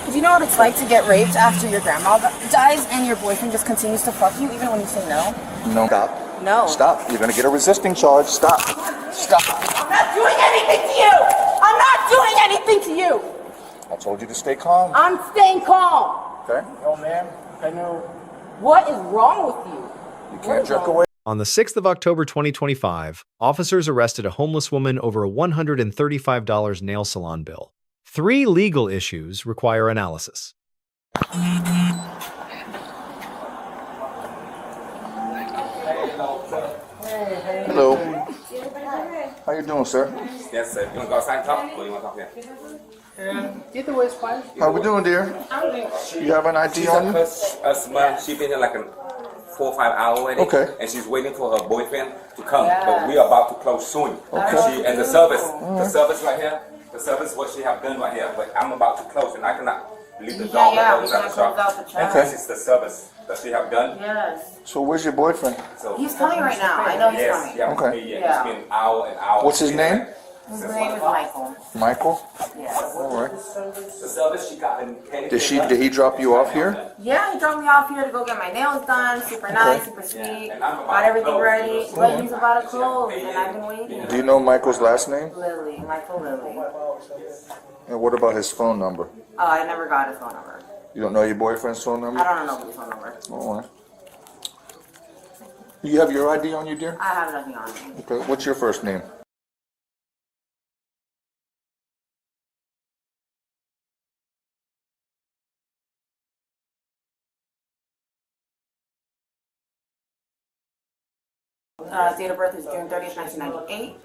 Do you know what it's like to get raped after your grandma dies and your boyfriend just continues to fuck you even when you say no? No. Stop. No. Stop. You're going to get a resisting charge. Stop. Stop. I'm not doing anything to you! I'm not doing anything to you! I told you to stay calm. I'm staying calm! Okay. Oh, ma'am, I know. What is wrong with you? You can't jerk away. On the 6th of October 2025, officers arrested a homeless woman over a $135 nail salon bill. 3 legal issues require analysis. Hello. How you doing, sir? Yes, sir. You want to go outside and talk, or you want to talk here? Either way is fine. How we doing, dear? You have an ID on you? She's been here like 4 or 5 hours already. Okay. And she's waiting for her boyfriend to come, but we are about to close soon. Okay. And the service right here, the service what she have done right here, but I'm about to close and I cannot leave the dog Yeah, we at gotta the close shop. out the chat. Okay. This is the service that she have done. Yes. So where's your boyfriend? So He's coming right now. I know he's yes, coming. yeah, Okay. yeah. Yeah. It's been an hour and hours. What's his name? His name is Michael. Michael? Yes. All right. The service she got in Did he drop you off here? Yeah, he dropped me off here to go get my nails done. Super nice, super sweet. Got everything ready. But he's about to close, and I've been waiting. Do you know Michael's last name? Lily, Michael Lily. And what about his phone number? Oh, I never got his phone number. You don't know your boyfriend's phone I number? don't know his phone number. All right. You have your ID on you, dear? I have nothing on me. Okay. What's your first name? Date of birth is June 30th, 1998.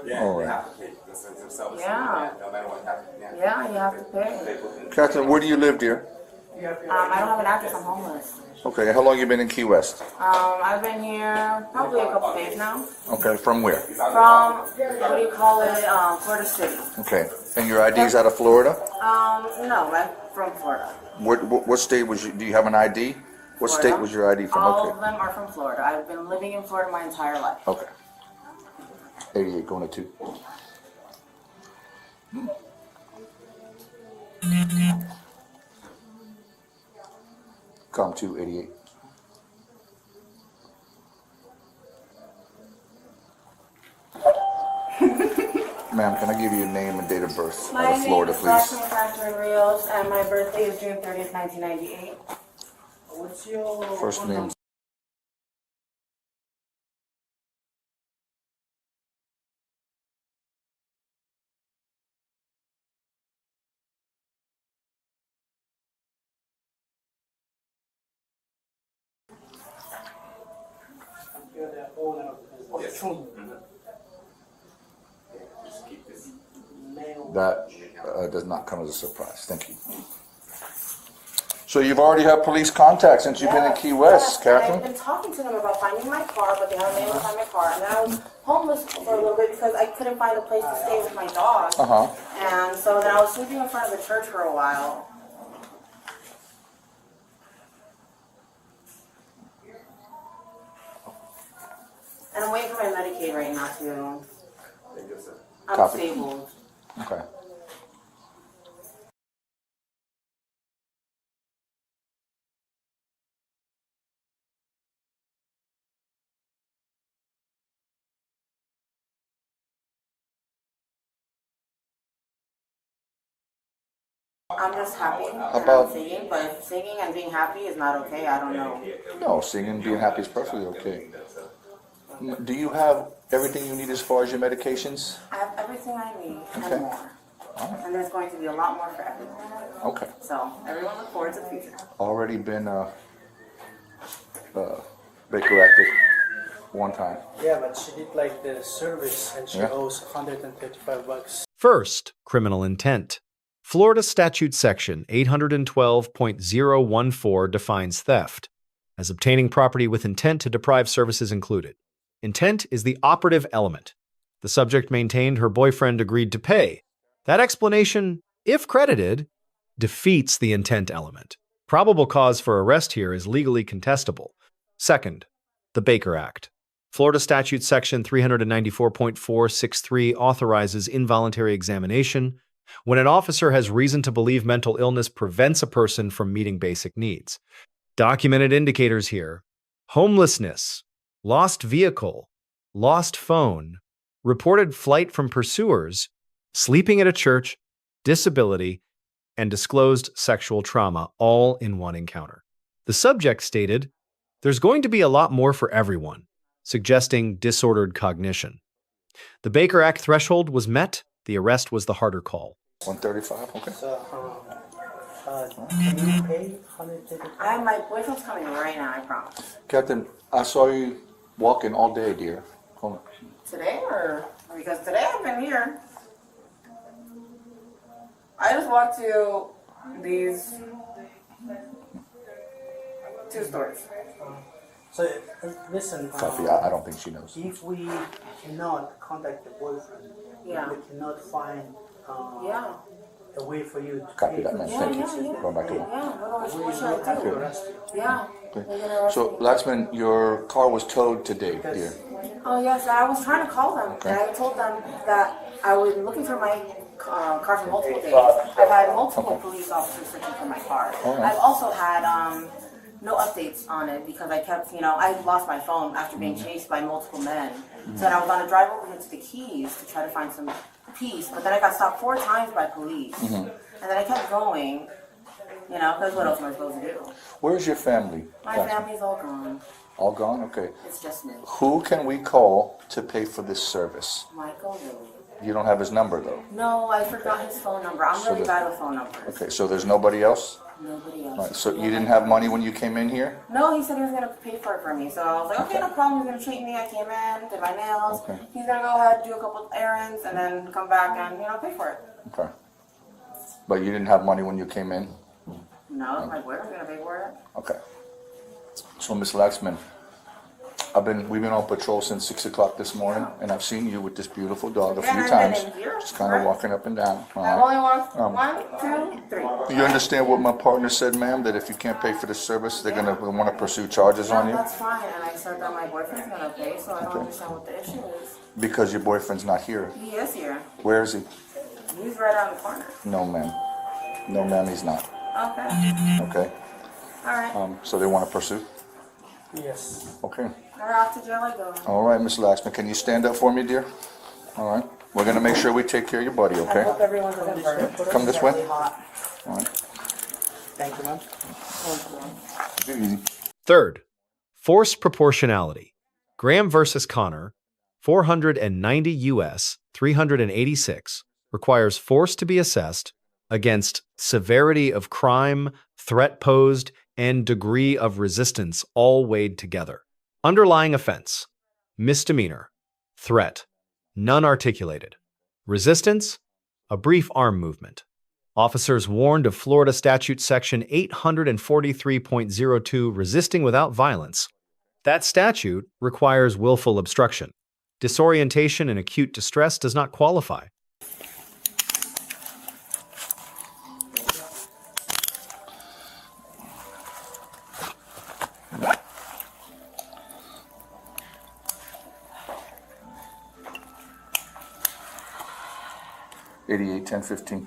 Yeah, All they right. have to pay the service. Yeah. No matter what happens. Yeah, you have to pay. Catherine, where do you live, dear? I don't have an address. I'm homeless. Okay. How long you been in Key West? I've been here probably a couple days now. Okay. From where? From, what do you call it, Florida City. Okay. And your ID is out of Florida? No, I'm from Florida. What state was you? Do you have an ID? What state Florida. was your ID from? All of Okay. them are from Florida. I've been living in Florida my entire life. Okay. 88 going to 2. Come to 88. Ma'am, can I give you a name and date of birth My out of Florida, name is please? Laxman Catherine Rios, and my birthday is June 30th, 1998. What's your First name. That does not come as a surprise. Thank you. So you've already had police contact since you've been in Key West, I've Catherine? been talking to them about finding my car, but they haven't been able to find my car. And then I was homeless for a little bit because I couldn't find a place to stay with my dog. Uh-huh. And so then I was sleeping in front of the church for a while. And I'm waiting for my Medicaid right now too. I'm Copy. disabled. Okay. I'm just happy. And About- I'm singing, but if singing and being happy is not okay, I don't know. No, singing and being happy is perfectly okay. Do you have everything you need as far as your medications? I have everything I need Okay. and more. And there's going to be a lot more for everyone. Okay. So everyone look forward to the future. Already been Baker acted one time. Yeah, but she did like the service and she Yeah. owes $135. First, criminal intent. Florida Statute Section 812.014 defines theft as obtaining property with intent to deprive services included. Intent is the operative element. The subject maintained her boyfriend agreed to pay. That explanation, if credited, defeats the intent element. Probable cause for arrest here is legally contestable. Second, the Baker Act. Florida Statute Section 394.463 authorizes involuntary examination when an officer has reason to believe mental illness prevents a person from meeting basic needs. Documented indicators here: homelessness, lost vehicle, lost phone, reported flight from pursuers, sleeping at a church, disability, and disclosed sexual trauma, all in one encounter. The subject stated, "There's going to be a lot more for everyone," suggesting disordered cognition. The Baker Act threshold was met. The arrest was the harder call. 135, okay. So, can you pay 135? My boyfriend's coming right now, I promise. Captain, I saw you walking all day, dear. Hold on. Today or because today I've been here. I just walked to these 2 stores. So, listen, Coffee, I don't think she knows. if we cannot contact the boyfriend, Yeah. we cannot find Yeah. a way for you to Copy pay that, for man. the Yeah, Thank you. yeah, yeah. Going back to work. Yeah. What We should I have to do? arrest you. Yeah. Okay. They're gonna arrest So, me. Laxman, your car was towed today, dear. Oh yes, I was trying to call them, and I told them that I was looking for my car for multiple days. I've had multiple police officers searching for my car. Alright. I've also had no updates on it because I kept, I lost my phone after being chased by multiple men. So then I was on a drive over here to the Keys to try to find some peace, but then I got stopped 4 times by police, and then I kept going. Because what else am I supposed to do? Where's your family? My Laxman? family's all gone. All gone? Okay. It's just me. Who can we call to pay for this service? Michael Louie. You don't have his number, though. No, I forgot his phone number. I'm really bad with phone numbers. Okay, so there's nobody else? Nobody else. All right, so you didn't have money when you came in here? No, he said he was gonna pay for it for me. So I was like, okay, no problem. He's gonna treat me. I came in, did my nails. Okay. He's gonna go ahead, do a couple errands, and then come back and pay for it. Okay. But you didn't have money when you came in? No, my boyfriend's gonna pay for it. Okay. So, Miss Laxman, we've been on patrol since 6 o'clock this morning, and I've seen you with this beautiful dog a Yeah, few and I've been times. in here, Just kind of right? walking up and down. I've only walked Um, 1, 2, 3. You understand what my partner said, ma'am? That if you can't pay for the service, they're gonna want to pursue charges on Yeah, you? that's fine. And I said that my boyfriend's gonna pay, so I don't understand what the issue is. Because your boyfriend's not here. He is here. Where is he? He's right around the corner. No, ma'am. No, ma'am, he's not. Okay. Okay. All right. So they want to pursue? Yes. Okay. All right, off to jail I go. All right, Miss Laxman, can you stand up for me, dear? All right. We're gonna make sure we take care of your buddy, I okay? hope everyone's inverted. Come this way. Really hot. All right. Thank you, ma'am. Take it easy. Third, force proportionality. Graham versus Connor, 490 U.S. 386, requires force to be assessed against severity of crime, threat posed, and degree of resistance, all weighed together. Underlying offense: misdemeanor, threat, none articulated. Resistance: a brief arm movement. Officers warned of Florida Statute Section 843.02, resisting without violence. That statute requires willful obstruction. Disorientation and acute distress does not qualify. $88, $10.15.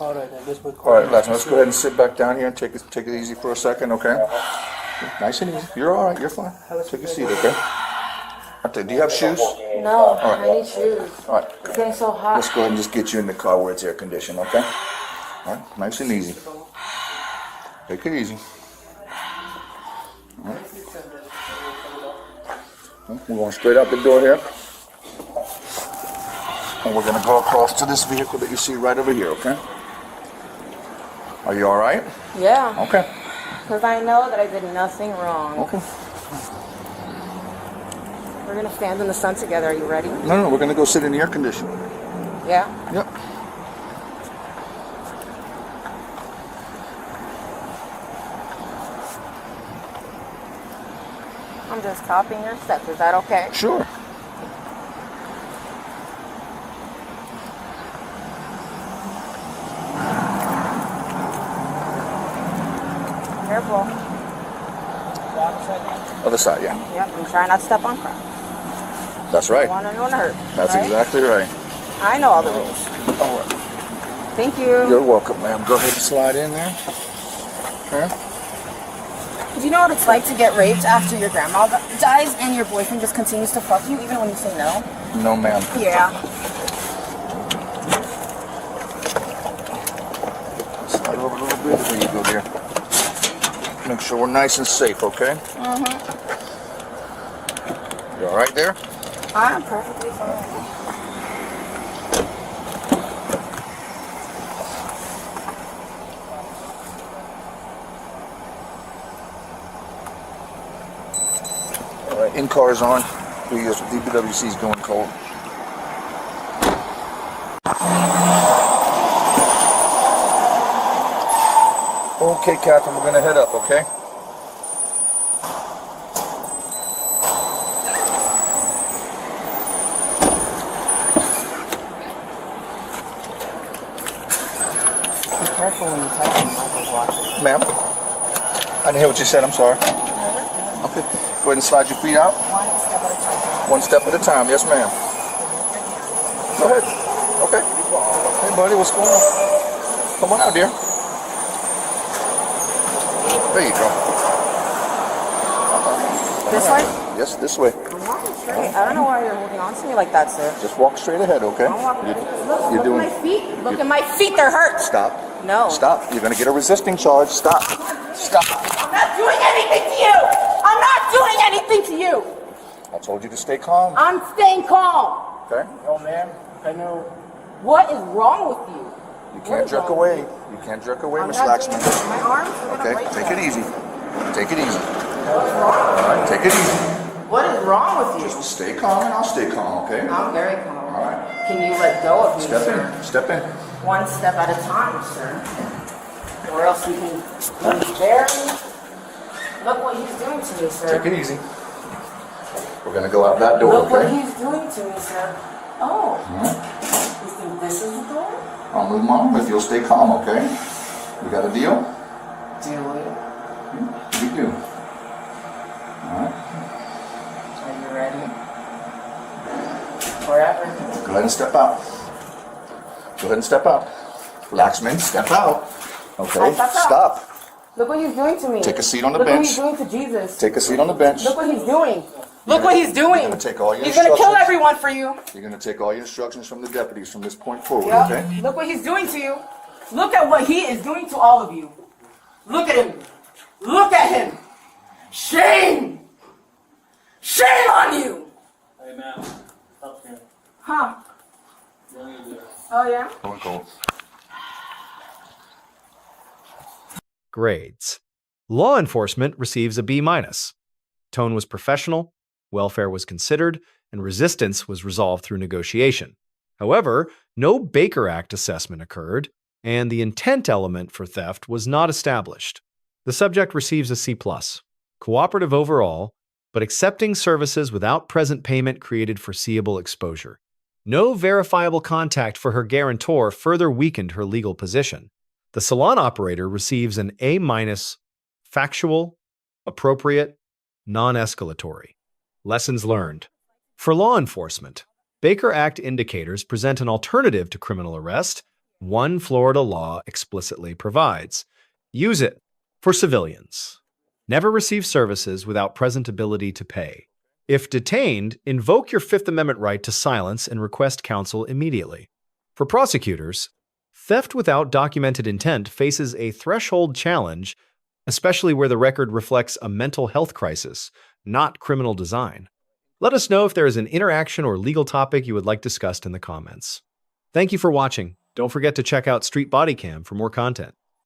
All right, I guess we're All right, Laxman, let's go ahead and sit back down here and take it easy for a second, okay? Nice and easy. You're all right. You're fine. Take a seat, okay? Okay. Do you have shoes? No, right. I need shoes. All right. It's getting so hot. Let's go ahead and just get you in the car where it's air conditioned, okay? All right. Nice and easy. Take it easy. All right. We're going straight out the door here. And we're going to go across to this vehicle that you see right over here, okay? Are you all right? Yeah, Okay. because I know that I did nothing wrong. Okay. We're going to stand in the sun together. Are you ready? No, we're going to go sit in the air conditioning. Yeah? Yep. I'm just copying your steps. Is that okay? Sure. Careful. Other side, yeah. Yep, I'm trying not to step on crap. That's right. I want anyone to hurt. That's right? exactly right. I know all the rules. All right. Thank you. You're welcome, ma'am. Go ahead and slide in there. Okay. Do you know what it's like to get raped after your grandma dies and your boyfriend just continues to fuck you even when you say no? No, ma'am. Yeah. Slide over a little bit. There you go, dear. Make sure we're nice and safe, okay? Mm-hmm. You all right there? I'm perfectly fine. All right, in-car's on. DPWC's going cold. Okay, Captain, we're gonna head up, okay? Be careful when you type in Michael's watching. Ma'am? I didn't hear what you said, I'm sorry. Okay, go ahead and slide your feet out. One step at a time. One step at a time, yes ma'am. Go ahead. Okay. Hey buddy, what's going on? Come on out, dear. There you go. This way? Yes, this way. I'm walking straight. I don't know why you're holding on to me like that, sir. Just walk straight ahead, okay? I'm walking. Look You're at doing. my feet. Look at my feet. They're hurt. Stop. No. Stop. You're gonna get a resisting charge. Stop. Stop. I'm not doing anything to you. I'm not doing anything to you. I told you to stay calm. I'm staying calm. Okay? Oh, ma'am, I know. What is wrong with you? You can't jerk away. You can't jerk away, Miss Laxman. My arms are gonna Okay? break Take them. it easy. Take it easy. What's wrong? All right? Take it easy. What is wrong with you? Just stay calm and I'll stay calm, okay? I'm very calm. All right. Can you let go of me, Step sir? in. Step in. One step at a time, sir. Or else you can bury me. Look what he's doing to me, sir. Take it easy. We're gonna go out that door, Look what okay? he's doing to me, sir. Oh. You think this is the door? I'll move mom if you'll stay calm, okay? We got a deal? Do we? We do. All right. Are you ready? Forever. Go ahead and step out. Go ahead and step out. Laxman, step out. Okay, I stepped out. stop. Look what he's doing to me. Take a seat on the Look bench. what he's doing to Jesus. Take a seat on the bench. Look what he's doing. Look what he's doing. You're gonna take all your He's gonna kill instructions. everyone for you. You're gonna take all your instructions from the deputies from this point forward, Yep. okay? Look what he's doing to you. Look at what he is doing to all of you. Look at him. Look at him. Shame. Shame on you. Hey, ma'am, stop here. Huh? Don't you do it. Oh yeah? Going cold. Grades. Law enforcement receives a B-. Tone was professional, welfare was considered, and resistance was resolved through negotiation. However, no Baker Act assessment occurred, and the intent element for theft was not established. The subject receives a C+. Cooperative overall, but accepting services without present payment created foreseeable exposure. No verifiable contact for her guarantor further weakened her legal position. The salon operator receives an A-, factual, appropriate, non-escalatory. Lessons learned. For law enforcement, Baker Act indicators present an alternative to criminal arrest. One Florida law explicitly provides. Use it. For civilians, never receive services without present ability to pay. If detained, invoke your Fifth Amendment right to silence and request counsel immediately. For prosecutors, theft without documented intent faces a threshold challenge, especially where the record reflects a mental health crisis, not criminal design. Let us know if there is an interaction or legal topic you would like discussed in the comments. Thank you for watching. Don't forget to check out Street Bodycam for more content.